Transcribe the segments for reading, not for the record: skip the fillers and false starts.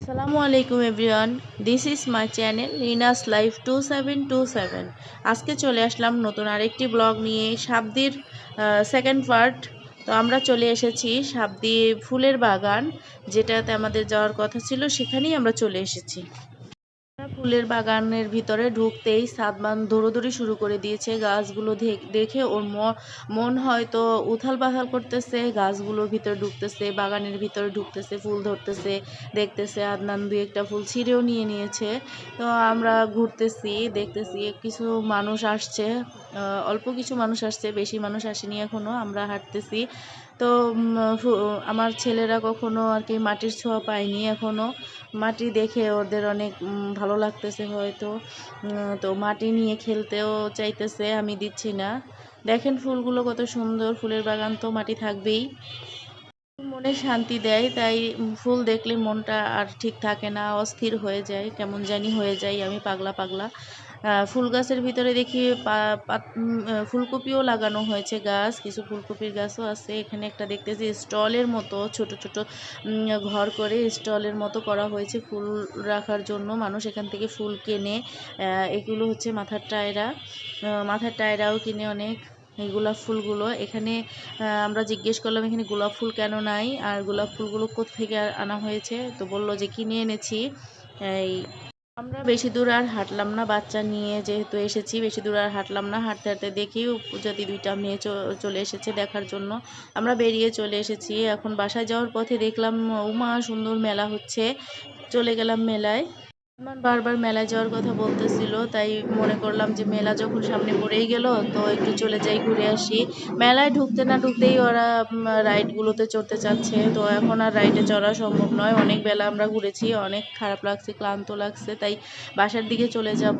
আসসালামু আলাইকুম everyone, this is my channel Rina's life 2727। আজকে চলে আসলাম নতুন আরেকটি ব্লগ নিয়ে সাবদির সেকেন্ড পার্ট। তো আমরা চলে এসেছি সাবদি ফুলের বাগান, যেটাতে আমাদের যাওয়ার কথা ছিল, সেখানেই আমরা চলে এসেছি। ফুলের বাগানের ভিতরে ঢুকতেই সাদমান দৌড়াদৌড়ি শুরু করে দিয়েছে। গাছগুলো দেখে ওর মন হয়তো উথাল পাথাল করতেছে, গাছগুলোর ভিতরে ঢুকতেছে, বাগানের ভিতরে ঢুকতেছে, ফুল ধরতেছে, দেখতেছে। আদনান দুই একটা ফুল ছিঁড়েও নিয়ে নিয়েছে। তো আমরা ঘুরতেছি, দেখতেছি কিছু মানুষ আসছে, অল্প কিছু মানুষ আসছে, বেশি মানুষ আসেনি এখনো। আমরা হাঁটতেছি। তো আমার ছেলেরা কখনো আর কি মাটির ছোঁয়া পায়নি এখনো। মাটি দেখে ওদের অনেক ভালো লাগতেছে হয়তো। তো মাটি নিয়ে খেলতেও চাইতেছে, আমি দিচ্ছি না। দেখেন ফুলগুলো কত সুন্দর, ফুলের বাগান তো মাটি থাকবেই। মনে শান্তি দেয়, তাই ফুল দেখলে মনটা আর ঠিক থাকে না, অস্থির হয়ে যায়, কেমন জানি হয়ে যাই আমি, পাগলা পাগলা। ফুল গাছের ভিতরে দেখি ফুলকপিও লাগানো হয়েছে, গাছ কিছু ফুলকপির গাছও আছে। এখানে একটা দেখতেছি স্টলের মতো ছোট ছোট ঘর করে স্টলের মতো করা হয়েছে ফুল রাখার জন্য। মানুষ এখান থেকে ফুল কেনে। এগুলো হচ্ছে মাথার টায়রাও কিনে অনেক। এই গোলাপ ফুলগুলো এখানে আমরা জিজ্ঞেস করলাম এখানে গোলাপ ফুল কেন নাই, আর গোলাপ ফুলগুলো কোত্থেকে আনা হয়েছে। তো বলল যে কিনে এনেছি। এই আমরা বেশি দূর আর হাঁটলাম না, বাচ্চা নিয়ে যেহেতু এসেছি, বেশি দূর আর হাঁটলাম না। হাঁটতে হাঁটতে দেখি উপজাতি দুইটা মেয়ে চলে এসেছে দেখার জন্য। আমরা বেরিয়ে চলে এসেছি। এখন বাসায় যাওয়ার পথে দেখলাম উমা সুন্দর মেলা হচ্ছে, চলে গেলাম মেলায়। আমার বারবার মেলায় যাওয়ার কথা বলতেছিল, তাই মনে করলাম যে মেলা যখন সামনে পড়েই গেল, তো একটু চলে যাই, ঘুরে আসি। মেলায় ঢুকতে না ঢুকতেই ওরা রাইডগুলোতে চড়তে চাচ্ছে। তো এখন আর রাইডে চড়া সম্ভব নয়, অনেক বেলা আমরা ঘুরেছি, অনেক খারাপ লাগছে, ক্লান্ত লাগছে, তাই বাসার দিকে চলে যাব।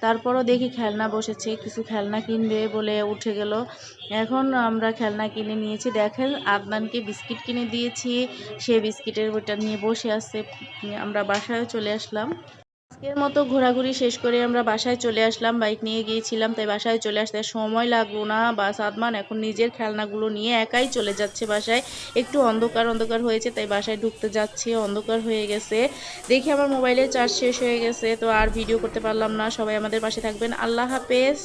তারপরও দেখি খেলনা বসেছে, কিছু খেলনা কিনবে বলে উঠে গেল। এখন আমরা খেলনা কিনে নিয়েছি। দেখেন আদনানকে বিস্কিট কিনে দিয়েছি, সে বিস্কিটের ওটা নিয়ে বসে আছে। আমরা বাসায় চলে আসলাম। আজকের মতো ঘোরাঘুরি শেষ করে আমরা বাসায় চলে আসলাম। বাইক নিয়ে গিয়েছিলাম, তাই বাসায় চলে আসতে সময় লাগলো না। বা সাদমান এখন নিজের খেলনাগুলো নিয়ে একাই চলে যাচ্ছে বাসায়। একটু অন্ধকার অন্ধকার হয়েছে, তাই বাসায় ঢুকতে যাচ্ছি, অন্ধকার হয়ে গেছে। দেখি আমার মোবাইলের চার্জ শেষ হয়ে গেছে, তো আর ভিডিও করতে পারলাম না। সবাই আমাদের পাশে থাকবেন। আল্লাহ হাফেজ।